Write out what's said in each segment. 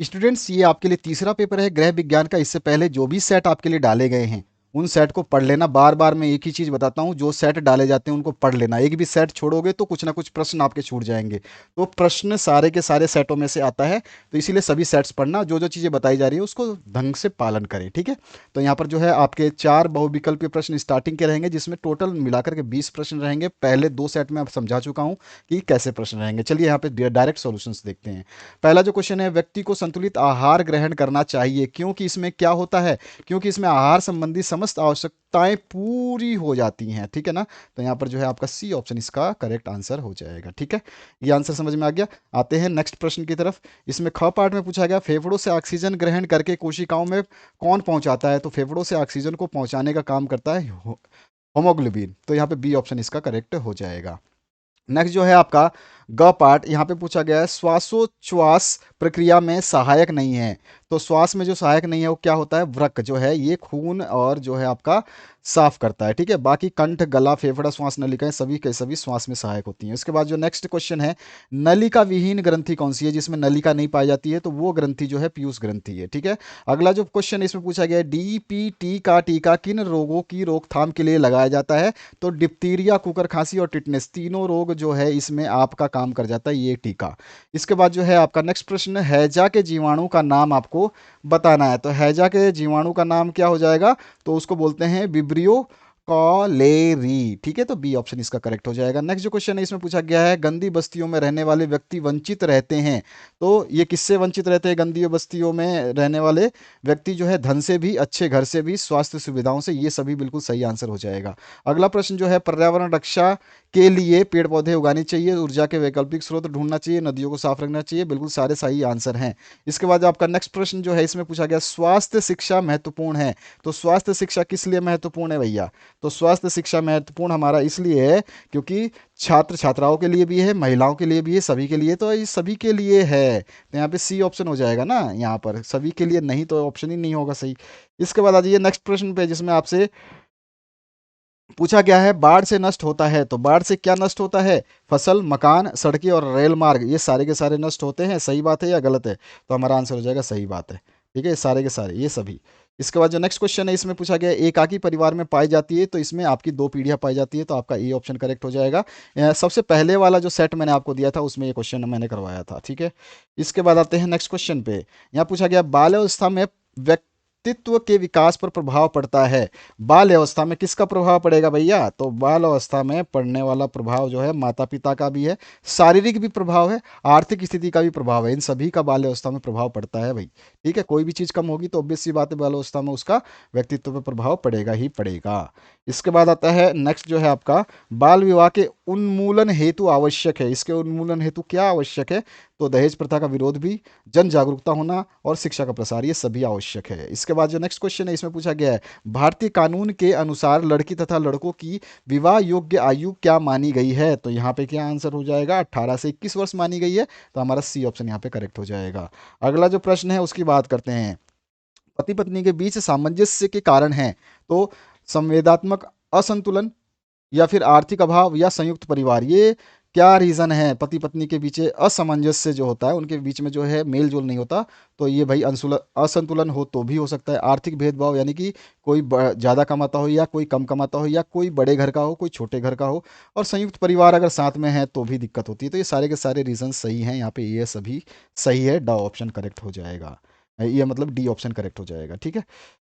Students, ये आपके लिए तीसरा पेपर है गृह विज्ञान का। इससे पहले जो भी सेट आपके लिए डाले गए हैं उन सेट को पढ़ लेना। बार बार मैं एक ही चीज़ बताता हूँ, जो सेट डाले जाते हैं उनको पढ़ लेना। एक भी सेट छोड़ोगे तो कुछ ना कुछ प्रश्न आपके छूट जाएंगे। तो प्रश्न सारे के सारे सेटों में से आता है, तो इसीलिए सभी सेट्स पढ़ना। जो जो चीज़ें बताई जा रही है उसको ढंग से पालन करें, ठीक है। तो यहाँ पर जो है आपके 4 बहुविकल्पीय प्रश्न स्टार्टिंग के रहेंगे, जिसमें टोटल मिलाकर के 20 प्रश्न रहेंगे। पहले 2 सेट में आप समझा चुका हूँ कि कैसे प्रश्न रहेंगे। चलिए यहाँ पे डायरेक्ट सॉल्यूशंस देखते हैं। पहला जो क्वेश्चन है, व्यक्ति को संतुलित आहार ग्रहण करना चाहिए क्योंकि इसमें क्या होता है, क्योंकि इसमें आहार संबंधी समस्त आवश्यकताएं पूरी हो जाती हैं, ठीक है ना। तो यहाँ पर जो है आपका सी ऑप्शन इसका करेक्ट आंसर हो जाएगा, ठीक है। ये आंसर समझ में आ गया। आते हैं नेक्स्ट प्रश्न की तरफ। इसमें ख पार्ट में पूछा गया, फेफड़ों से ऑक्सीजन ग्रहण करके कोशिकाओं में कौन पहुंचाता है। तो फेफड़ों से ऑक्सीजन को पहुंचाने का काम करता है होमोग्लोबिन। तो यहाँ पे बी ऑप्शन इसका करेक्ट हो जाएगा। नेक्स्ट जो है आपका ग पार्ट, यहाँ पे पूछा गया है, श्वासोच्छ्वास प्रक्रिया में सहायक नहीं है। तो श्वास में जो सहायक नहीं है वो क्या होता है, वृक्क जो है ये खून और जो है आपका साफ करता है, ठीक है। बाकी कंठ, गला, फेफड़ा, श्वास नलिकाएं सभी के सभी श्वास में सहायक होती हैं। इसके बाद जो नेक्स्ट क्वेश्चन है, नलिका विहीन ग्रंथि कौन सी है, जिसमें नलिका नहीं पाई जाती है। तो वो ग्रंथि जो है पीयूष ग्रंथि है, ठीक है। अगला जो क्वेश्चन इसमें पूछा गया है, डीपीटी का टीका किन रोगों की रोकथाम के लिए लगाया जाता है। तो डिप्थीरिया, कुकर खांसी और टिटनेस तीनों रोग जो है इसमें आपका काम कर जाता है ये टीका। इसके बाद जो है आपका नेक्स्ट प्रश्न, हैजा के जीवाणु का नाम आपको बताना है। तो हैजा के जीवाणु का नाम क्या हो जाएगा, तो उसको बोलते हैं विब्रियो कॉलेरी, ठीक है। तो बी ऑप्शन इसका करेक्ट हो जाएगा। नेक्स्ट जो क्वेश्चन है इसमें पूछा गया है, गंदी बस्तियों में रहने वाले व्यक्ति वंचित रहते हैं। तो ये किससे वंचित रहते हैं, गंदी बस्तियों में रहने वाले व्यक्ति जो है धन से भी, अच्छे घर से भी, स्वास्थ्य सुविधाओं से। ये सभी बिल्कुल सही आंसर हो जाएगा। अगला प्रश्न जो है, पर्यावरण रक्षा के लिए पेड़ पौधे उगाने चाहिए, ऊर्जा के वैकल्पिक स्रोत ढूंढना चाहिए, नदियों को साफ रखना चाहिए। बिल्कुल सारे सही आंसर हैं। इसके बाद आपका नेक्स्ट प्रश्न जो है इसमें पूछा गया, स्वास्थ्य शिक्षा महत्वपूर्ण है। तो स्वास्थ्य शिक्षा किस लिए महत्वपूर्ण है भैया, तो स्वास्थ्य शिक्षा महत्वपूर्ण हमारा इसलिए है क्योंकि छात्र छात्राओं के लिए भी है, महिलाओं के लिए भी है, सभी के लिए। तो ये सभी के लिए है, तो यहाँ पे सी ऑप्शन हो जाएगा ना। यहाँ पर सभी के लिए नहीं तो ऑप्शन ही नहीं होगा सही। इसके बाद आ जाइए नेक्स्ट प्रश्न पे, जिसमें आपसे पूछा गया है, बाढ़ से नष्ट होता है। तो बाढ़ से क्या नष्ट होता है, फसल, मकान, सड़कें और रेल मार्ग, ये सारे के सारे नष्ट होते हैं। सही बात है या गलत है, तो हमारा आंसर हो जाएगा सही बात है, ठीक है। सारे के सारे ये सभी। इसके बाद जो नेक्स्ट क्वेश्चन है इसमें पूछा गया है, एकाकी परिवार में पाई जाती है। तो इसमें आपकी 2 पीढ़ियां पाई जाती है। तो आपका ए ऑप्शन करेक्ट हो जाएगा। सबसे पहले वाला जो सेट मैंने आपको दिया था उसमें ये क्वेश्चन मैंने करवाया था, ठीक है। इसके बाद आते हैं नेक्स्ट क्वेश्चन पे। यहाँ पूछा गया, बाल अवस्था में व्यक्तित्व के विकास पर प्रभाव पड़ता है। बाल अवस्था में किसका प्रभाव पड़ेगा भैया, तो बाल अवस्था में पड़ने वाला प्रभाव जो है माता पिता का भी है, शारीरिक भी प्रभाव है, आर्थिक स्थिति का भी प्रभाव है। इन सभी का बाल अवस्था में प्रभाव पड़ता है भाई, ठीक है। कोई भी चीज़ कम होगी तो ऑब्वियस सी बात है बाल अवस्था में उसका व्यक्तित्व पर प्रभाव पड़ेगा ही पड़ेगा। इसके बाद आता है नेक्स्ट जो है आपका, बाल विवाह के उन्मूलन हेतु आवश्यक है। इसके उन्मूलन हेतु क्या आवश्यक है, तो दहेज प्रथा का विरोध भी, जन जागरूकता होना और शिक्षा का प्रसार, ये सभी आवश्यक है। इसके बाद जो नेक्स्ट क्वेश्चन है इसमें पूछा गया है, भारतीय कानून के अनुसार लड़की तथा लड़कों की विवाह योग्य आयु क्या मानी गई है। तो यहाँ पे क्या आंसर हो जाएगा, 18 से 21 वर्ष मानी गई है। तो हमारा सी ऑप्शन यहाँ पे करेक्ट हो जाएगा। अगला जो प्रश्न है उसकी बात करते हैं, पति पत्नी के बीच सामंजस्य के कारण है। तो संवेदात्मक असंतुलन, या फिर आर्थिक अभाव, या संयुक्त परिवार, ये क्या रीज़न है पति पत्नी के बीच असमंजस्य जो होता है, उनके बीच में जो है मेल जोल नहीं होता। तो ये भाई असंतुलन हो तो भी हो सकता है, आर्थिक भेदभाव यानी कि कोई ज़्यादा कमाता हो या कोई कम कमाता हो, या कोई बड़े घर का हो कोई छोटे घर का हो, और संयुक्त परिवार अगर साथ में है तो भी दिक्कत होती है। तो ये सारे के सारे रीज़न सही हैं यहाँ पे, ये सभी सही है। ड ऑप्शन करेक्ट हो जाएगा, ये मतलब डी ऑप्शन करेक्ट हो जाएगा, ठीक है।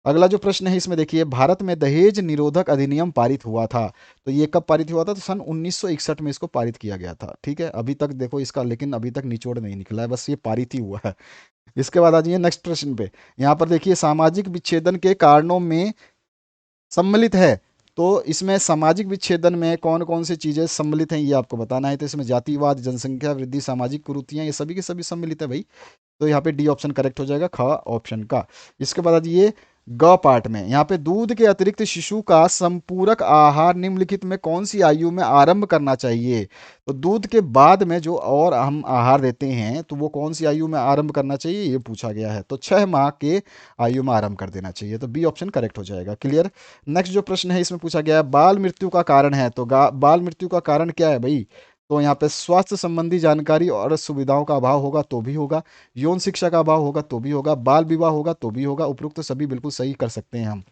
अगला जो प्रश्न है इसमें देखिए, भारत में दहेज निरोधक अधिनियम पारित हुआ था। तो ये कब पारित हुआ था, तो सन 1961 में इसको पारित किया गया था, ठीक है। अभी तक देखो इसका लेकिन अभी तक निचोड़ नहीं निकला है, बस ये पारित ही हुआ है। इसके बाद आ जाइए नेक्स्ट प्रश्न पे। यहाँ पर देखिए, सामाजिक विच्छेदन के कारणों में सम्मिलित है। तो इसमें सामाजिक विच्छेदन में कौन कौन सी चीज़ें सम्मिलित हैं ये आपको बताना है। तो इसमें जातिवाद, जनसंख्या वृद्धि, सामाजिक कुरीतियाँ, ये सभी के सभी सम्मिलित है भाई। तो यहाँ पे डी ऑप्शन करेक्ट हो जाएगा, ख ऑप्शन का। इसके बाद ये ग पार्ट में, यहाँ पे दूध के अतिरिक्त शिशु का संपूरक आहार निम्नलिखित में कौन सी आयु में आरंभ करना चाहिए। तो दूध के बाद में जो और हम आहार देते हैं तो वो कौन सी आयु में आरंभ करना चाहिए ये पूछा गया है। तो 6 माह के आयु में आरंभ कर देना चाहिए। तो बी ऑप्शन करेक्ट हो जाएगा, क्लियर। नेक्स्ट जो प्रश्न है इसमें पूछा गया है, बाल मृत्यु का कारण है। तो बाल मृत्यु का कारण क्या है भाई, तो यहाँ पे स्वास्थ्य संबंधी जानकारी और सुविधाओं का अभाव होगा तो भी होगा, यौन शिक्षा का अभाव होगा तो भी होगा, बाल विवाह होगा तो भी होगा। उपरोक्त सभी बिल्कुल सही कर सकते हैं हम।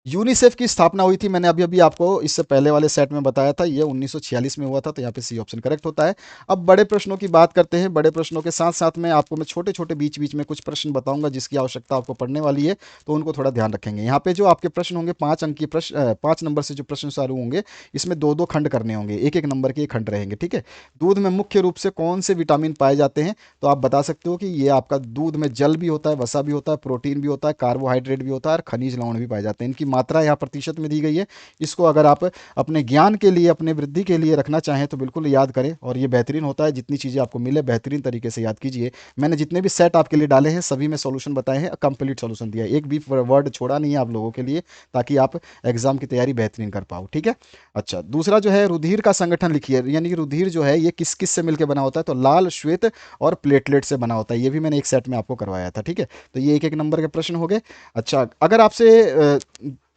यूनिसेफ की स्थापना हुई थी, मैंने अभी अभी आपको इससे पहले वाले सेट में बताया था, ये 1946 में हुआ था, तो यहाँ पे सी ऑप्शन करेक्ट होता है। अब बड़े प्रश्नों की बात करते हैं। बड़े प्रश्नों के साथ साथ में आपको मैं छोटे छोटे बीच बीच में कुछ प्रश्न बताऊंगा जिसकी आवश्यकता आपको पड़ने वाली है, तो उनको थोड़ा ध्यान रखेंगे। यहाँ पे जो आपके प्रश्न होंगे 5 अंक के प्रश्न, 5 नंबर से जो प्रश्न चालू होंगे, इसमें दो दो खंड करने होंगे, एक एक नंबर के खंड रहेंगे, ठीक है। दूध में मुख्य रूप से कौन से विटामिन पाए जाते हैं, तो आप बता सकते हो कि ये आपका दूध में जल भी होता है, वसा भी होता है, प्रोटीन भी होता है, कार्बोहाइड्रेट भी होता है और खनिज लवण भी पाए जाते हैं। इनकी मात्रा यहाँ प्रतिशत में दी गई है। इसको अगर आप अपने ज्ञान के लिए, अपने वृद्धि के लिए रखना चाहें तो बिल्कुल याद करें, और ये बेहतरीन होता है। जितनी चीज़ें आपको मिले बेहतरीन तरीके से याद कीजिए। मैंने जितने भी सेट आपके लिए डाले हैं सभी में सॉल्यूशन बताए हैं, कंप्लीट सॉल्यूशन दिया है, एक भी वर्ड छोड़ा नहीं है आप लोगों के लिए, ताकि आप एग्जाम की तैयारी बेहतरीन कर पाओ, ठीक है। अच्छा, दूसरा जो है रुधिर का संगठन लिखिए, यानी कि रुधिर जो है ये किस किस से मिलकर बना होता है, तो लाल, श्वेत और प्लेटलेट से बना होता है। ये भी मैंने एक सेट में आपको करवाया था, ठीक है। तो ये एक एक नंबर के प्रश्न हो गए। अच्छा, अगर आपसे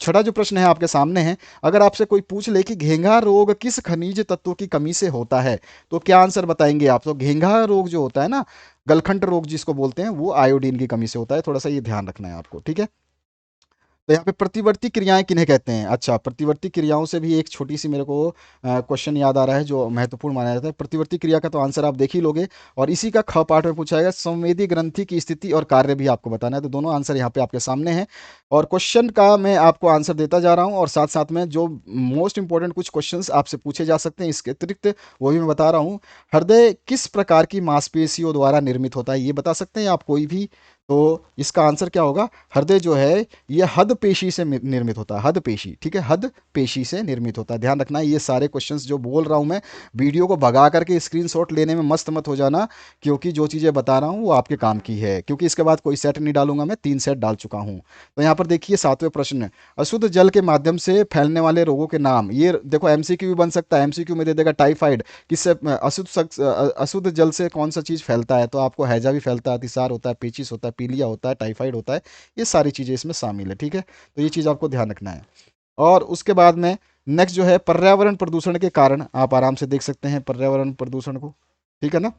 छठा जो प्रश्न है आपके सामने है, अगर आपसे कोई पूछ ले कि घेंघा रोग किस खनिज तत्व की कमी से होता है, तो क्या आंसर बताएंगे आप। तो घेंघा रोग जो होता है ना, गलखंड रोग जिसको बोलते हैं, वो आयोडीन की कमी से होता है। थोड़ा सा ये ध्यान रखना है आपको, ठीक है। तो यहाँ पे प्रतिवर्ती क्रियाएं किन्हें कहते हैं। अच्छा, प्रतिवर्ती क्रियाओं से भी एक छोटी सी मेरे को क्वेश्चन याद आ रहा है जो महत्वपूर्ण माना जाता है। प्रतिवर्ती क्रिया का तो आंसर आप देख ही लोगे, और इसी का ख पाठ में पूछा जाएगा। संवेदी ग्रंथि की स्थिति और कार्य भी आपको बताना है, तो दोनों आंसर यहाँ पे आपके सामने हैं। और क्वेश्चन का मैं आपको आंसर देता जा रहा हूँ, और साथ साथ में जो मोस्ट इंपॉर्टेंट कुछ क्वेश्चन आपसे पूछे जा सकते हैं इसके अतिरिक्त, वो भी मैं बता रहा हूँ। हृदय किस प्रकार की मांसपेशियों द्वारा निर्मित होता है, ये बता सकते हैं आप कोई भी। तो इसका आंसर क्या होगा, हृदय जो है ये हद पेशी से निर्मित होता है, हद पेशी, ठीक है, हद पेशी से निर्मित होता है। ध्यान रखना है, ये सारे क्वेश्चंस जो बोल रहा हूँ मैं, वीडियो को भगा करके स्क्रीनशॉट लेने में मस्त मत हो जाना, क्योंकि जो चीज़ें बता रहा हूँ वो आपके काम की है, क्योंकि इसके बाद कोई सेट नहीं डालूंगा, मैं 3 सेट डाल चुका हूँ। तो यहाँ पर देखिए 7वें प्रश्न, अशुद्ध जल के माध्यम से फैलने वाले रोगों के नाम। ये देखो एमसीक्यू भी बन सकता है, एमसीक्यू में दे देगा टाइफाइड, किससे, अशुद्ध जल से कौन सा चीज़ फैलता है, तो आपको हैजा भी फैलता है, अतिसार होता है, पेचिस होता है, पीलिया होता है, टाइफाइड होता है, ये सारी चीज़ें इसमें शामिल है, ठीक है। तो ये चीज़ आपको ध्यान रखना है। और उसके बाद में नेक्स्ट जो है पर्यावरण प्रदूषण के कारण, आप आराम से देख सकते हैं पर्यावरण प्रदूषण को, ठीक है ना।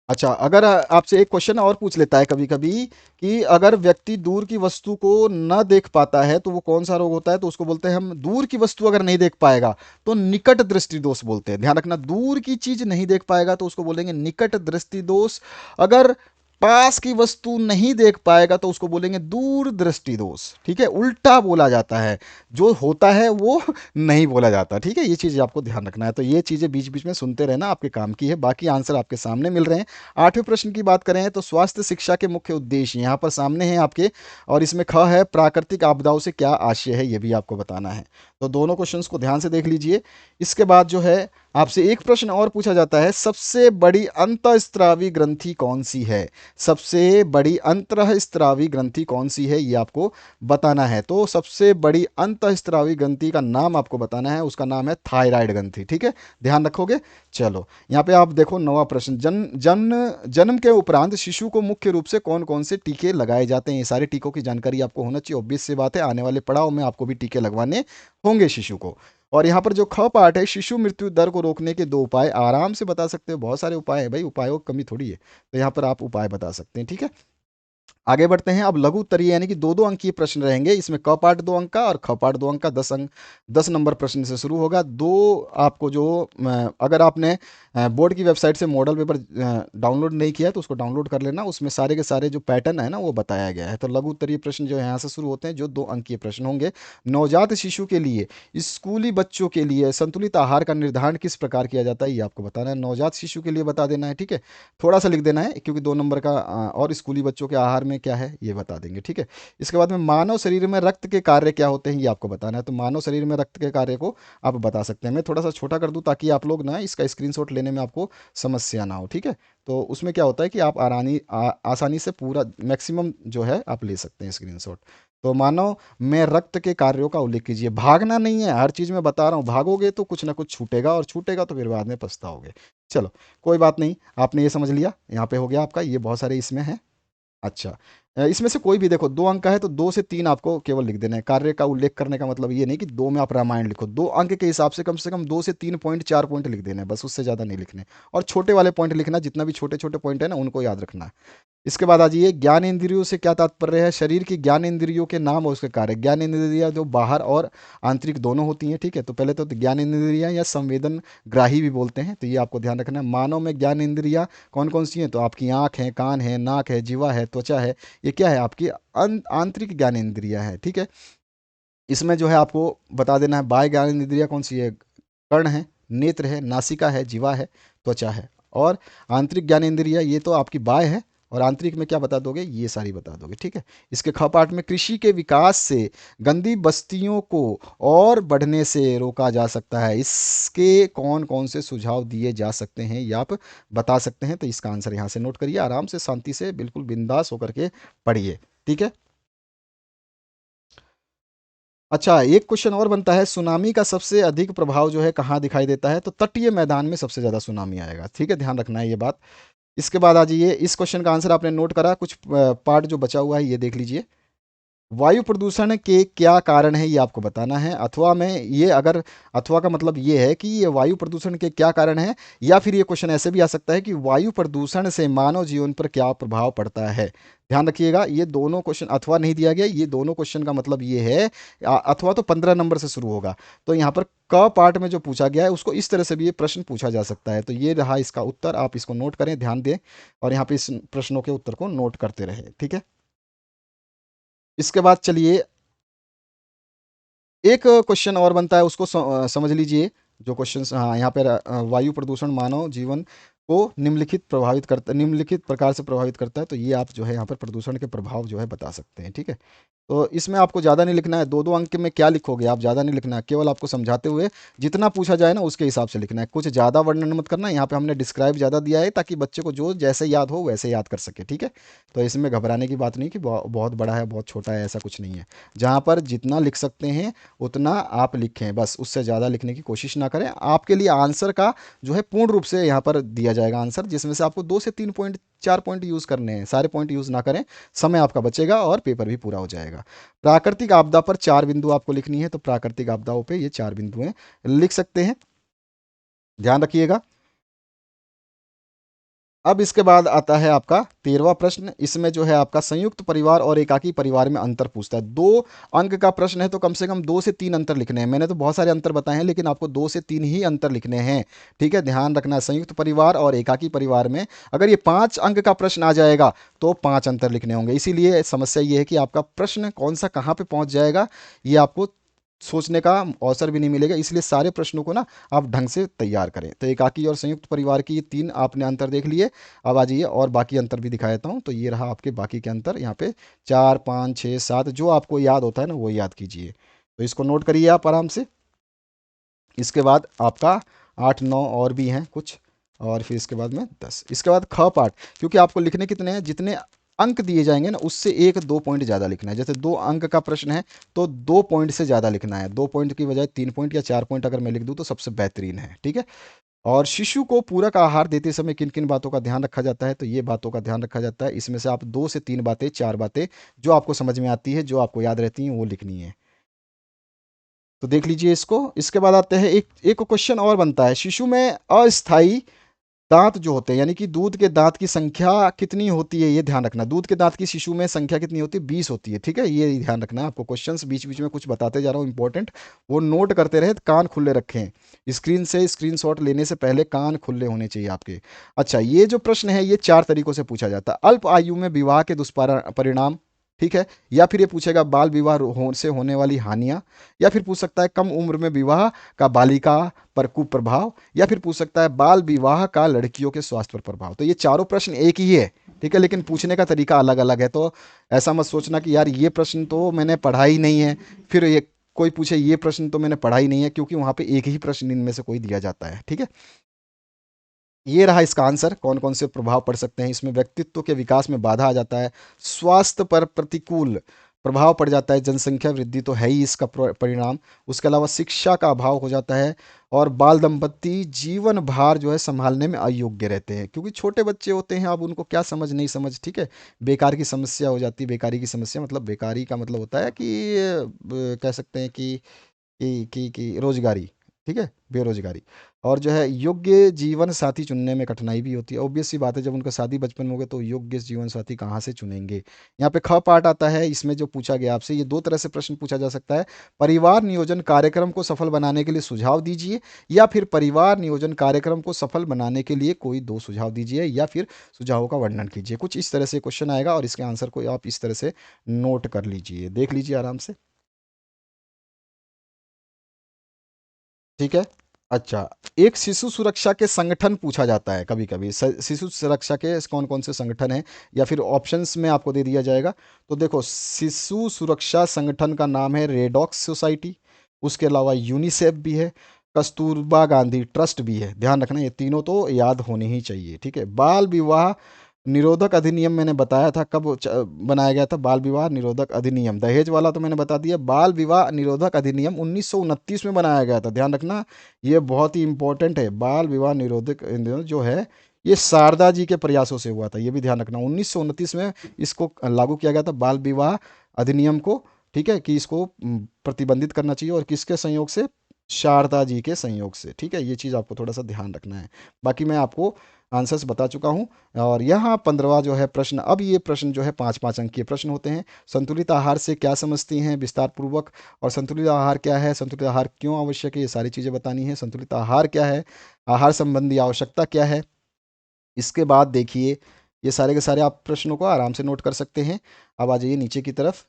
अच्छा, अगर आपसे एक क्वेश्चन और पूछ लेता है कभी कभी, कि अगर व्यक्ति दूर की वस्तु को न देख पाता है तो वो कौन सा रोग होता है, तो उसको बोलते हैं हम, दूर की वस्तु अगर नहीं देख पाएगा तो निकट दृष्टि दोष बोलते हैं। ध्यान रखना, दूर की चीज नहीं देख पाएगा तो उसको बोलेंगे निकट दृष्टि दोष। अगर पास की वस्तु नहीं देख पाएगा तो उसको बोलेंगे दूर दृष्टि दोष, ठीक है। उल्टा बोला जाता है, जो होता है वो नहीं बोला जाता, ठीक है। ये चीज़ आपको ध्यान रखना है, तो ये चीज़ें बीच बीच में सुनते रहना, आपके काम की है। बाकी आंसर आपके सामने मिल रहे हैं। 8वें प्रश्न की बात करें तो स्वास्थ्य शिक्षा के मुख्य उद्देश्य यहाँ पर सामने हैं आपके, और इसमें ख है प्राकृतिक आपदाओं से क्या आशय है, ये भी आपको बताना है। तो दोनों क्वेश्चंस को ध्यान से देख लीजिए। इसके बाद जो है आपसे एक प्रश्न और पूछा जाता है, सबसे बड़ी अंतःस्त्रावी ग्रंथि कौन सी है। सबसे बड़ी अंतःस्त्रावी ग्रंथि कौन सी है, ये आपको बताना है। तो सबसे बड़ी अंतःस्त्रावी ग्रंथि का नाम आपको बताना है, उसका नाम है थायराइड ग्रंथि, ठीक है। ध्यान रखोगे। चलो, यहाँ पे आप देखो 9वां प्रश्न, जन्म जन्म जन्म के उपरांत शिशु को मुख्य रूप से कौन कौन से टीके लगाए जाते हैं। ये सारे टीकों की जानकारी आपको होना चाहिए, ऑब्वियस सी बात है, आने वाले पड़ाव में आपको भी टीके लगवाने होंगे शिशु को। और यहाँ पर जो ख पार्ट है, शिशु मृत्यु दर को रोकने के 2 उपाय, आराम से बता सकते हो। बहुत सारे उपाय है भाई, उपायों की कमी थोड़ी है, तो यहाँ पर आप उपाय बता सकते हैं, ठीक है। आगे बढ़ते हैं। अब लघु उत्तरीय यानी कि 2 2 अंकीय प्रश्न रहेंगे। इसमें क पार्ट 2 अंक का और ख पार्ट 2 अंक का, 10 अंक, 10 नंबर प्रश्न से शुरू होगा। दो आपको जो अगर आपने बोर्ड की वेबसाइट से मॉडल पेपर डाउनलोड नहीं किया है तो उसको डाउनलोड कर लेना, उसमें सारे के सारे जो पैटर्न है ना वो बताया गया है। तो लघु उत्तरीय प्रश्न जो है यहाँ से शुरू होते हैं, जो 2 अंकीय प्रश्न होंगे। नवजात शिशु के लिए, स्कूली बच्चों के लिए संतुलित आहार का निर्धारण किस प्रकार किया जाता है, ये आपको बताना है। नवजात शिशु के लिए बता देना है, ठीक है। थोड़ा सा लिख देना है क्योंकि 2 नंबर का, और स्कूली बच्चों के आहार में क्या है ये बता देंगे, ठीक है। इसके बाद में मानव शरीर में रक्त के कार्य क्या होते हैं, ये आपको बताना है। तो मानव शरीर में रक्त के कार्य को आप बता सकते हैं। मैं थोड़ा सा छोटा कर दूं ताकि आप लोग ना इसका स्क्रीनशॉट लेने में आपको समस्या ना हो, ठीक है। तो उसमें क्या होता है कि आप आसानी से पूरा मैक्सिमम जो है आप ले सकते हैं स्क्रीनशॉट। तो मानव में रक्त के कार्यों का उल्लेख कीजिए। भागना नहीं है, हर चीज़ में बता रहा हूँ, भागोगे तो कुछ ना कुछ छूटेगा, और छूटेगा तो फिर बाद में पछताओगे। चलो, कोई बात नहीं, आपने ये समझ लिया, यहाँ पे हो गया आपका, ये बहुत सारे इसमें हैं। अच्छा, इसमें से कोई भी देखो, 2 अंक का है तो 2 से 3 आपको केवल लिख देना है। कार्य का उल्लेख करने का मतलब ये नहीं कि 2 में आप रामायण लिखो, 2 अंक के हिसाब से कम 2 से 3 पॉइंट, 4 पॉइंट लिख देना है बस, उससे ज़्यादा नहीं लिखने। और छोटे वाले पॉइंट लिखना, जितना भी छोटे छोटे पॉइंट है ना उनको याद रखना। इसके बाद आ जाइए, ज्ञान इंद्रियों से क्या तात्पर्य है? शरीर की ज्ञान इंद्रियों के नाम और उसके कार्य। ज्ञान इंद्रियां जो बाहर और आंतरिक दोनों होती हैं, ठीक है। तो पहले तो ज्ञान इंद्रियां या संवेदन ग्राही भी बोलते हैं, तो ये आपको ध्यान रखना है। मानव में ज्ञान इंद्रियां कौन कौन सी हैं? तो आपकी आँख है, कान है, नाक है, जीवा है, त्वचा है। ये क्या है? आपकी आंतरिक ज्ञान इंद्रियां है, ठीक है। इसमें जो है आपको बता देना है, बाह्य ज्ञान इंद्रियां कौन सी है? कर्ण है, नेत्र है, नासिका है, जीवा है, त्वचा है। और आंतरिक ज्ञानेंद्रिय ये तो आपकी बाह्य है, और आंतरिक में क्या बता दोगे? ये सारी बता दोगे, ठीक है। इसके ख पाठ में, कृषि के विकास से गंदी बस्तियों को और बढ़ने से रोका जा सकता है, इसके कौन कौन से सुझाव दिए जा सकते हैं, ये आप बता सकते हैं। तो इसका आंसर यहाँ से नोट करिए, आराम से शांति से बिल्कुल बिंदास होकर के पढ़िए, ठीक है। अच्छा, एक क्वेश्चन और बनता है, सुनामी का सबसे अधिक प्रभाव जो है कहाँ दिखाई देता है? तो तटीय मैदान में सबसे ज़्यादा सुनामी आएगा, ठीक है, ध्यान रखना है ये बात। इसके बाद आ जाइए, इस क्वेश्चन का आंसर आपने नोट करा, कुछ पार्ट जो बचा हुआ है ये देख लीजिए। वायु प्रदूषण के क्या कारण है, ये आपको बताना है। अथवा में ये अगर, अथवा का मतलब ये है कि ये वायु प्रदूषण के क्या कारण है, या फिर ये क्वेश्चन ऐसे भी आ सकता है कि वायु प्रदूषण से मानव जीवन पर क्या प्रभाव पड़ता है। ध्यान रखिएगा, ये दोनों क्वेश्चन, अथवा नहीं दिया गया, ये दोनों क्वेश्चन का मतलब ये है। अथवा तो 15 नंबर से शुरू होगा, तो यहाँ पर क पार्ट में जो पूछा गया है उसको इस तरह से भी ये प्रश्न पूछा जा सकता है। तो ये रहा इसका उत्तर, आप इसको नोट करें, ध्यान दें, और यहाँ पे इस प्रश्नों के उत्तर को नोट करते रहे, ठीक है। इसके बाद चलिए, एक क्वेश्चन और बनता है, उसको समझ लीजिए। जो क्वेश्चन, हाँ, यहाँ पे वायु प्रदूषण मानव जीवन को निम्नलिखित प्रकार से प्रभावित करता है। तो ये आप जो है यहाँ पर प्रदूषण के प्रभाव जो है बता सकते हैं, ठीक है। तो इसमें आपको ज़्यादा नहीं लिखना है, 2 2 अंक में क्या लिखोगे आप, ज़्यादा नहीं लिखना है, केवल आपको समझाते हुए जितना पूछा जाए ना उसके हिसाब से लिखना है, कुछ ज़्यादा वर्णन मत करना। यहाँ पे हमने डिस्क्राइब ज़्यादा दिया है ताकि बच्चे को जो जैसे याद हो वैसे याद कर सके, ठीक है। तो इसमें घबराने की बात नहीं कि बहुत बड़ा है, बहुत छोटा है, ऐसा कुछ नहीं है। जहाँ पर जितना लिख सकते हैं उतना आप लिखें, बस उससे ज़्यादा लिखने की कोशिश ना करें। आपके लिए आंसर का जो है पूर्ण रूप से यहाँ पर दिया जाएगा आंसर, जिसमें से आपको 2 से 3 पॉइंट, 4 पॉइंट यूज़ करने हैं, सारे पॉइंट यूज़ ना करें, समय आपका बचेगा और पेपर भी पूरा हो जाएगा। प्राकृतिक आपदा पर 4 बिंदु आपको लिखनी है, तो प्राकृतिक आपदाओं पे ये 4 बिंदुएं लिख सकते हैं, ध्यान रखिएगा। अब इसके बाद आता है आपका 13वां प्रश्न। इसमें जो है आपका संयुक्त परिवार और एकाकी परिवार में अंतर पूछता है। 2 अंक का प्रश्न है, तो कम से कम 2 से 3 अंतर लिखने हैं। मैंने तो बहुत सारे अंतर बताए हैं, लेकिन आपको 2 से 3 ही अंतर लिखने हैं, ठीक है, ध्यान रखना है। संयुक्त परिवार और एकाकी परिवार में अगर ये 5 अंक का प्रश्न आ जाएगा तो 5 अंतर लिखने होंगे। इसीलिए समस्या ये है कि आपका प्रश्न कौन सा कहाँ पे पहुंच जाएगा, ये आपको सोचने का अवसर भी नहीं मिलेगा। इसलिए सारे प्रश्नों को ना आप ढंग से तैयार करें। तो एकाकी और संयुक्त परिवार की ये 3 आपने अंतर देख लिए। अब आ जाइए और बाकी अंतर भी दिखा देता हूँ। तो ये रहा आपके बाकी के अंतर, यहाँ पे 4 5 6 7 जो आपको याद होता है ना वो याद कीजिए। तो इसको नोट करिए आप आराम से। इसके बाद आपका 8 9 और भी हैं कुछ, और फिर इसके बाद में 10। इसके बाद ख पाठ, क्योंकि आपको लिखने कितने हैं, जितने अंक दिए जाएंगे ना उससे 1 2 पॉइंट ज़्यादा लिखना है। जैसे 2 अंक का प्रश्न है तो 2 पॉइंट से ज़्यादा लिखना है, 2 पॉइंट की बजाय 3 पॉइंट या 4 पॉइंट अगर मैं लिख दूँ तो सबसे बेहतरीन है, ठीक है। और शिशु को पूरक आहार देते समय किन किन बातों का ध्यान रखा जाता है? तो ये बातों का ध्यान रखा जाता है। इसमें से आप 2 से 3 बातें, 4 बातें जो आपको समझ में आती है, जो आपको याद रहती हैं, वो लिखनी है। तो देख लीजिए इसको। इसके बाद आते हैं, एक एक क्वेश्चन और बनता है, शिशु में अस्थाई दांत जो होते हैं, यानी कि दूध के दांत की संख्या कितनी होती है, ये ध्यान रखना। दूध के दांत की शिशु में संख्या कितनी होती है? 20 होती है, ठीक है। ये ध्यान रखना है आपको। क्वेश्चंस बीच बीच में कुछ बताते जा रहा हूँ इंपॉर्टेंट, वो नोट करते रहे, कान खुले रखें। स्क्रीन से स्क्रीनशॉट लेने से पहले कान खुले होने चाहिए आपके। अच्छा, ये जो प्रश्न है ये 4 तरीकों से पूछा जाता है। अल्प आयु में विवाह के दुष्परिणाम, ठीक है। या फिर ये पूछेगा बाल विवाह से होने वाली हानियां। या फिर पूछ सकता है कम उम्र में विवाह का बालिका पर कुप्रभाव। या फिर पूछ सकता है बाल विवाह का लड़कियों के स्वास्थ्य पर प्रभाव। तो ये चारों प्रश्न एक ही है, ठीक है, लेकिन पूछने का तरीका अलग अलग है। तो ऐसा मत सोचना कि यार ये प्रश्न तो मैंने पढ़ा ही नहीं है, फिर ये कोई पूछे ये प्रश्न तो मैंने पढ़ा ही नहीं है, क्योंकि वहां पे एक ही प्रश्न इनमें से कोई दिया जाता है, ठीक है। ये रहा इसका आंसर, कौन कौन से प्रभाव पड़ सकते हैं इसमें। व्यक्तित्व के विकास में बाधा आ जाता है, स्वास्थ्य पर प्रतिकूल प्रभाव पड़ जाता है, जनसंख्या वृद्धि तो है ही इसका परिणाम। उसके अलावा शिक्षा का अभाव हो जाता है, और बाल दंपत्ति जीवन भार जो है संभालने में अयोग्य रहते हैं, क्योंकि छोटे बच्चे होते हैं, अब उनको क्या समझ नहीं समझ, ठीक है। बेकार की समस्या हो जाती है। बेकारी की समस्या मतलब, बेकारी का मतलब होता है कि कह सकते हैं कि रोजगारी, ठीक है, बेरोजगारी। और जो है योग्य जीवन साथी चुनने में कठिनाई भी होती है। ऑब्वियस सी बात है, जब उनका शादी बचपन में हो गया तो योग्य जीवन साथी कहाँ से चुनेंगे। यहाँ पे ख पार्ट आता है, इसमें जो पूछा गया आपसे, ये दो तरह से प्रश्न पूछा जा सकता है। परिवार नियोजन कार्यक्रम को सफल बनाने के लिए सुझाव दीजिए, या फिर परिवार नियोजन कार्यक्रम को सफल बनाने के लिए कोई दो सुझाव दीजिए, या फिर सुझावों का वर्णन कीजिए। कुछ इस तरह से क्वेश्चन आएगा, और इसके आंसर को आप इस तरह से नोट कर लीजिए, देख लीजिए आराम से, ठीक है। अच्छा, एक शिशु सुरक्षा के संगठन पूछा जाता है कभी कभी। शिशु सुरक्षा के कौन कौन से संगठन हैं, या फिर ऑप्शंस में आपको दे दिया जाएगा। तो देखो, शिशु सुरक्षा संगठन का नाम है रेडॉक्स सोसाइटी, उसके अलावा यूनिसेफ भी है, कस्तूरबा गांधी ट्रस्ट भी है। ध्यान रखना, ये तीनों तो याद होने ही चाहिए, ठीक है। बाल विवाह निरोधक अधिनियम मैंने बताया था कब बनाया गया था। बाल विवाह निरोधक अधिनियम, दहेज वाला तो मैंने बता दिया। बाल विवाह निरोधक अधिनियम 1929 में बनाया गया था, ध्यान रखना, ये बहुत ही इंपॉर्टेंट है। बाल विवाह निरोधक अधिनियम जो है, ये शारदा जी के प्रयासों से हुआ था, ये भी ध्यान रखना। 1929 में इसको लागू किया गया था, बाल विवाह अधिनियम को, ठीक है, कि इसको प्रतिबंधित करना चाहिए, और किसके संयोग से, शारदा जी के संयोग से, ठीक है। ये चीज़ आपको थोड़ा सा ध्यान रखना है। बाकी मैं आपको आंसर्स बता चुका हूँ। और यहाँ 15वां जो है प्रश्न, अब ये प्रश्न जो है 5-5 अंक के प्रश्न होते हैं। संतुलित आहार से क्या समझती हैं, विस्तार पूर्वक। और संतुलित आहार क्या है, संतुलित आहार क्यों आवश्यक है, ये सारी चीज़ें बतानी है। संतुलित आहार क्या है, आहार संबंधी आवश्यकता क्या है। इसके बाद देखिए, ये सारे के सारे आप प्रश्नों को आराम से नोट कर सकते हैं। अब आ जाइए नीचे की तरफ।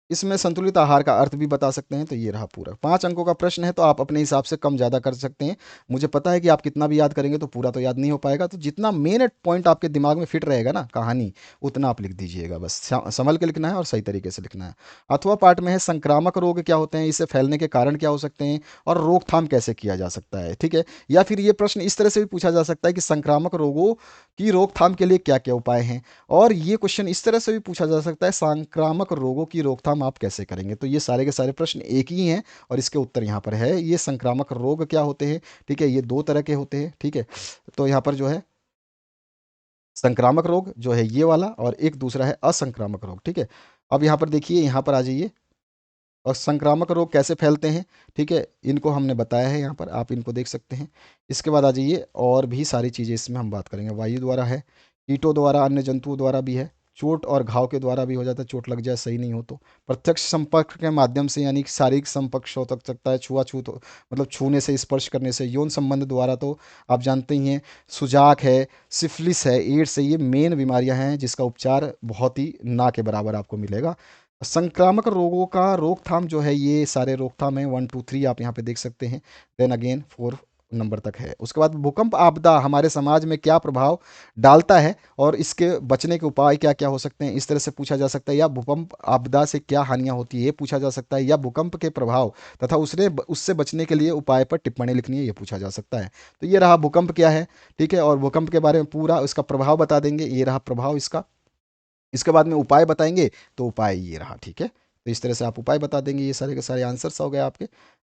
इसमें संतुलित आहार का अर्थ भी बता सकते हैं। तो ये रहा पूरा 5 अंकों का प्रश्न है, तो आप अपने हिसाब से कम ज़्यादा कर सकते हैं। मुझे पता है कि आप कितना भी याद करेंगे तो पूरा तो याद नहीं हो पाएगा, तो जितना मेन पॉइंट आपके दिमाग में फिट रहेगा ना कहानी, उतना आप लिख दीजिएगा। बस संभल के लिखना है और सही तरीके से लिखना है। अथवा पार्ट में है संक्रामक रोग क्या होते हैं, इससे फैलने के कारण क्या हो सकते हैं, और रोकथाम कैसे किया जा सकता है, ठीक है। या फिर ये प्रश्न इस तरह से भी पूछा जा सकता है कि संक्रामक रोगों की रोकथाम के लिए क्या क्या उपाय हैं। और ये क्वेश्चन इस तरह से भी पूछा जा सकता है, संक्रामक रोगों की रोकथाम आप कैसे करेंगे। तो ये सारे के सारे प्रश्न एक ही हैं, और इसके उत्तर यहाँ पर है। ये संक्रामक रोग क्या होते हैं, ठीक है, ये दो तरह के होते हैं, ठीक है। तो यहाँ पर जो है संक्रामक रोग जो है ये वाला, और एक दूसरा है असंक्रामक रोग, ठीक है। अब यहाँ पर देखिए, यहाँ पर आ जाइए, और संक्रामक रोग कैसे फैलते हैं, ठीक है, इनको हमने बताया है यहाँ पर, आप इनको देख सकते हैं। इसके बाद आ जाइए, और भी सारी चीज़ें इसमें हम बात करेंगे। वायु द्वारा है, कीटों द्वारा, अन्य जंतुओं द्वारा भी है, चोट और घाव के द्वारा भी हो जाता है, चोट लग जाए सही नहीं हो तो। प्रत्यक्ष संपर्क के माध्यम से, यानी कि शारीरिक संपर्क हो तक सकता है, छुआछूत मतलब छूने से, स्पर्श करने से। यौन संबंध द्वारा तो आप जानते ही हैं, सुजाक है, सिफिलिस है, एड्स है, ये मेन बीमारियां हैं जिसका उपचार बहुत ही ना के बराबर आपको मिलेगा। संक्रामक रोगों का रोकथाम जो है, ये सारे रोकथाम है, 1 2 3 आप यहाँ पे देख सकते हैं। देन अगेन 4 नंबर तक है। उसके बाद भूकंप आपदा हमारे समाज में क्या प्रभाव डालता है, और इसके बचने के उपाय क्या क्या हो सकते हैं, इस तरह से पूछा जा सकता है। या भूकंप आपदा से क्या हानियां होती है, ये पूछा जा सकता है। या भूकंप के प्रभाव तथा उससे बचने के लिए उपाय पर टिप्पणी लिखनी है, ये पूछा जा सकता है। तो ये रहा भूकंप क्या है, ठीक है, और भूकंप के बारे में पूरा इसका प्रभाव बता देंगे, ये रहा प्रभाव इसका। इसके बाद में उपाय बताएंगे, तो उपाय ये रहा, ठीक है। तो इस तरह से आप उपाय बता देंगे, ये सारे के सारे आंसर्स हो गए आपके।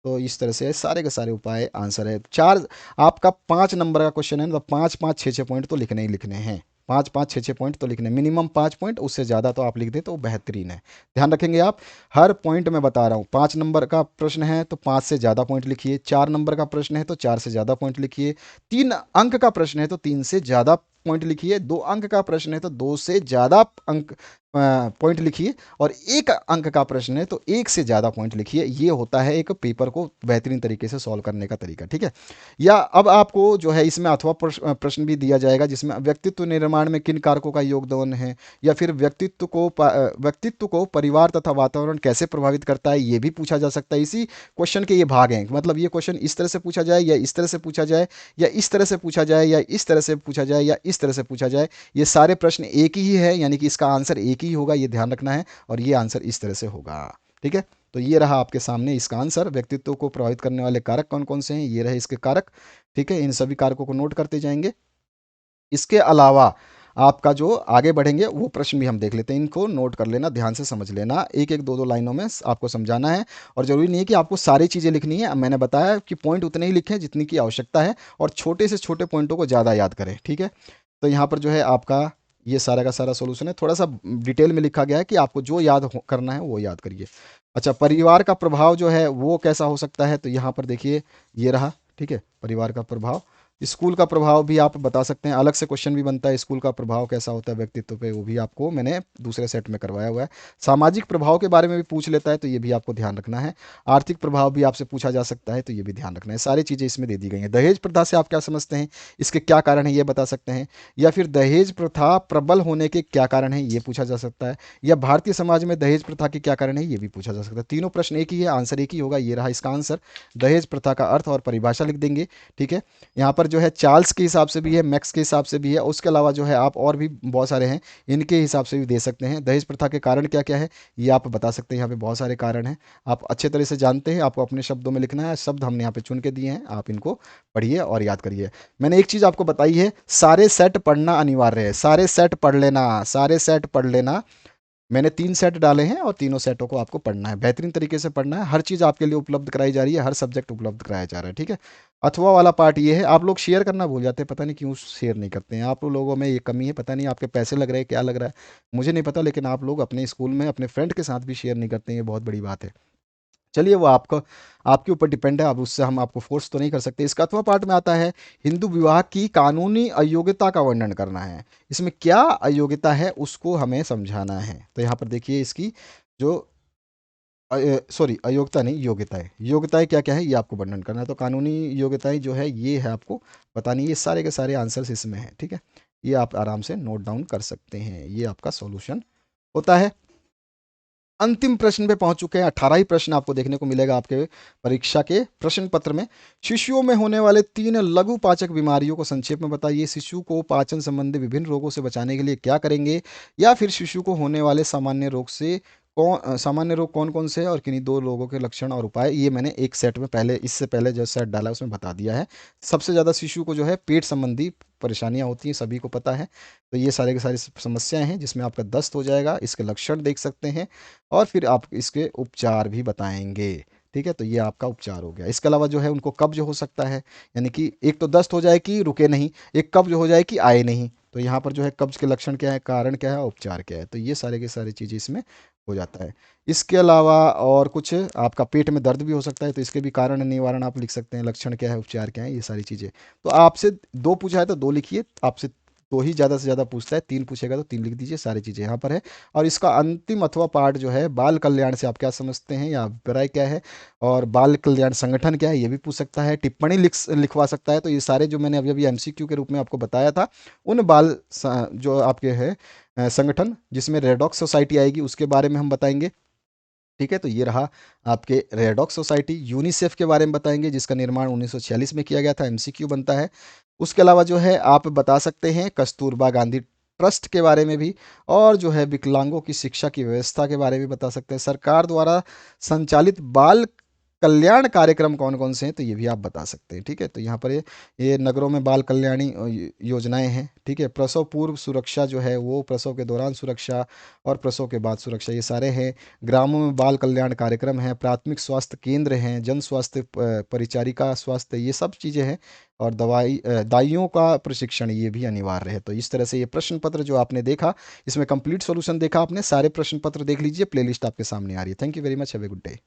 तो इस तरह से सारे के सारे उपाय आंसर है। चार, आपका 5 नंबर का क्वेश्चन है, मतलब 5 5 6 6 पॉइंट तो लिखने ही लिखने हैं। 5 5 6 6 पॉइंट तो लिखने, मिनिमम 5 पॉइंट, उससे ज़्यादा तो आप लिख दें तो बेहतरीन है। ध्यान रखेंगे आप, हर पॉइंट में बता रहा हूँ। 5 नंबर का प्रश्न है तो 5 से ज़्यादा पॉइंट लिखिए, 4 नंबर का प्रश्न है तो 4 से ज़्यादा पॉइंट लिखिए, 3 अंक का प्रश्न है तो 3 से ज़्यादा पॉइंट लिखिए, 2 अंक का प्रश्न है तो 2 से ज़्यादा अंक पॉइंट लिखिए, और 1 अंक का प्रश्न है तो 1 से ज़्यादा पॉइंट लिखिए। ये होता है एक पेपर को बेहतरीन तरीके से सॉल्व करने का तरीका, ठीक है। या अब आपको जो है इसमें अथवा प्रश्न भी दिया जाएगा, जिसमें व्यक्तित्व निर्माण में किन कारकों का योगदान है, या फिर व्यक्तित्व को परिवार तथा वातावरण कैसे प्रभावित करता है, ये भी पूछा जा सकता है। इसी क्वेश्चन के ये भाग हैं, मतलब ये क्वेश्चन इस तरह से पूछा जाए, या इस तरह से पूछा जाए, या इस तरह से पूछा जाए, या इस तरह से पूछा जाए, या इस तरह से पूछा जाए। ये सारे प्रश्न एक ही है, यानी कि इसका आंसर एक ही होगा, ये ध्यान रखना है। और ये आंसर इस तरह से होगा, ठीक है। तो ये रहा आपके सामने इसका आंसर। व्यक्तित्व को प्रभावित करने वाले कारक कौन कौन से हैं, ये रहे इसके कारक, ठीक है। इन सभी कारकों को नोट करते जाएंगे। इसके अलावा आपका जो आगे बढ़ेंगे वो प्रश्न भी हम देख लेते हैं। इनको नोट कर लेना, ध्यान से समझ लेना, एक एक दो दो लाइनों में आपको समझाना है। और ज़रूरी नहीं है कि आपको सारी चीज़ें लिखनी है, मैंने बताया कि पॉइंट उतने ही लिखें जितनी की आवश्यकता है, और छोटे से छोटे पॉइंटों को ज़्यादा याद करें, ठीक है। तो यहाँ पर जो है आपका ये सारा का सारा सॉल्यूशन है, थोड़ा सा डिटेल में लिखा गया है कि आपको जो करना है वो याद करिए। अच्छा, परिवार का प्रभाव जो है वो कैसा हो सकता है, तो यहाँ पर देखिए ये रहा, ठीक है, परिवार का प्रभाव। स्कूल का प्रभाव भी आप बता सकते हैं, अलग से क्वेश्चन भी बनता है, स्कूल का प्रभाव कैसा होता है व्यक्तित्व पे, वो भी आपको मैंने दूसरे सेट में करवाया हुआ है। सामाजिक प्रभाव के बारे में भी पूछ लेता है, तो ये भी आपको ध्यान रखना है। आर्थिक प्रभाव भी आपसे पूछा जा सकता है, तो ये भी ध्यान रखना है। सारी चीज़ें इसमें दे दी गई हैं। दहेज प्रथा से आप क्या समझते हैं, इसके क्या कारण है ये बता सकते हैं, या फिर दहेज प्रथा प्रबल होने के क्या कारण है ये पूछा जा सकता है, या भारतीय समाज में दहेज प्रथा के क्या कारण है ये भी पूछा जा सकता है। तीनों प्रश्न एक ही है, आंसर एक ही होगा, ये रहा इसका आंसर। दहेज प्रथा का अर्थ और परिभाषा लिख देंगे, ठीक है। यहाँ पर जो है चार्ल्स के हिसाब से भी है, मैक्स के हिसाब से भी है, उसके अलावा जो है आप और भी बहुत सारे हैं, इनके हिसाब से भी दे सकते हैं। दहेज प्रथा के कारण क्या क्या है ये आप बता सकते हैं, यहाँ पे बहुत सारे कारण हैं, आप अच्छे तरह से जानते हैं, आपको अपने शब्दों में लिखना है। शब्द हमने यहाँ पे चुन के दिए हैं, आप इनको पढ़िए और याद करिए। मैंने एक चीज़ आपको बताई है, सारे सेट पढ़ना अनिवार्य है, सारे सेट पढ़ लेना, सारे सेट पढ़ लेना। मैंने 3 सेट डाले हैं और तीनों सेटों को आपको पढ़ना है, बेहतरीन तरीके से पढ़ना है। हर चीज़ आपके लिए उपलब्ध कराई जा रही है, हर सब्जेक्ट उपलब्ध कराया जा रहा है, ठीक है। अथवा वाला पार्ट ये है, आप लोग शेयर करना भूल जाते हैं, पता नहीं क्यों शेयर नहीं करते हैं। आप लोगों में ये कमी है, पता नहीं आपके पैसे लग रहे हैं, क्या लग रहा है मुझे नहीं पता, लेकिन आप लोग अपने स्कूल में अपने फ्रेंड के साथ भी शेयर नहीं करते हैं, ये बहुत बड़ी बात है। चलिए वो आपको आपके ऊपर डिपेंड है, अब उससे हम आपको फोर्स तो नहीं कर सकते। इसका अथवा पार्ट में आता है, हिंदू विवाह की कानूनी अयोग्यता का वर्णन करना है। इसमें क्या अयोग्यता है उसको हमें समझाना है। तो यहाँ पर देखिए इसकी जो सॉरी अयोग्यता नहीं, योग्यताएं, योग्यताएं क्या क्या है ये आपको वर्णन करना है। तो कानूनी योग्यताएं जो है ये है आपको बतानी है, ये सारे के सारे आंसर्स इसमें हैं, ठीक है। ये आप आराम से नोट डाउन कर सकते हैं, ये आपका सॉल्यूशन होता है। अंतिम प्रश्न पे पहुंच चुके हैं, 18 ही प्रश्न आपको देखने को मिलेगा आपके परीक्षा के प्रश्न पत्र में। शिशुओं में होने वाले 3 लघु पाचक बीमारियों को संक्षेप में बताइए। शिशु को पाचन संबंधी विभिन्न रोगों से बचाने के लिए क्या करेंगे, या फिर शिशु को होने वाले सामान्य रोग कौन कौन से हैं और किन्हीं 2 रोगों के लक्षण और उपाय, ये मैंने एक सेट में पहले, इससे पहले जो सेट डाला उसमें बता दिया है। सबसे ज़्यादा शिशु को जो है पेट संबंधी परेशानियां होती हैं, सभी को पता है। तो ये सारे के सारी समस्याएं हैं जिसमें आपका दस्त हो जाएगा, इसके लक्षण देख सकते हैं, और फिर आप इसके उपचार भी बताएंगे, ठीक है। तो ये आपका उपचार हो गया। इसके अलावा जो है उनको कब्ज हो सकता है, यानी कि एक तो दस्त हो जाए कि रुके नहीं, एक कब्ज हो जाए कि आए नहीं। तो यहाँ पर जो है कब्ज के लक्षण क्या है, कारण क्या है, उपचार क्या है, तो ये सारे के सारी चीज़ें इसमें हो जाता है। इसके अलावा और कुछ, आपका पेट में दर्द भी हो सकता है, तो इसके भी कारण निवारण आप लिख सकते हैं, लक्षण क्या है, उपचार क्या है, ये सारी चीज़ें। तो आपसे 2 पूछा है तो 2 लिखिए, आपसे 2 ही ज़्यादा से ज़्यादा पूछता है, 3 पूछेगा तो 3 लिख दीजिए, सारी चीज़ें यहाँ पर है। और इसका अंतिम अथवा पार्ट जो है, बाल कल्याण से आप क्या समझते हैं या अभिप्राय क्या है, और बाल कल्याण संगठन क्या है ये भी पूछ सकता है, टिप्पणी लिखवा सकता है। तो ये सारे जो मैंने अभी अभी एमसीक्यू के रूप में आपको बताया था, उन जो आपके है संगठन जिसमें रेडॉक्स सोसाइटी आएगी उसके बारे में हम बताएंगे, ठीक है। तो ये रहा आपके रेडॉक्स सोसाइटी। यूनिसेफ के बारे में बताएंगे जिसका निर्माण 1946 में किया गया था, एमसीक्यू बनता है। उसके अलावा जो है आप बता सकते हैं कस्तूरबा गांधी ट्रस्ट के बारे में भी, और जो है विकलांगों की शिक्षा की व्यवस्था के बारे में बता सकते हैं। सरकार द्वारा संचालित बाल कल्याण कार्यक्रम कौन कौन से हैं, तो ये भी आप बता सकते हैं, ठीक है। तो यहाँ पर ये नगरों में बाल कल्याणी योजनाएं हैं, ठीक है। प्रसव पूर्व सुरक्षा जो है वो, प्रसव के दौरान सुरक्षा और प्रसव के बाद सुरक्षा, ये सारे हैं। ग्रामों में बाल कल्याण कार्यक्रम हैं, प्राथमिक स्वास्थ्य केंद्र हैं, जन स्वास्थ्य परिचारिका स्वास्थ्य, ये सब चीज़ें हैं। और दाइयों का प्रशिक्षण ये भी अनिवार्य है। तो इस तरह से ये प्रश्न पत्र जो आपने देखा, इसमें कंप्लीट सॉल्यूशन देखा आपने, सारे प्रश्न पत्र देख लीजिए, प्लेलिस्ट आपके सामने आ रही है। Thank you very much, have a good day.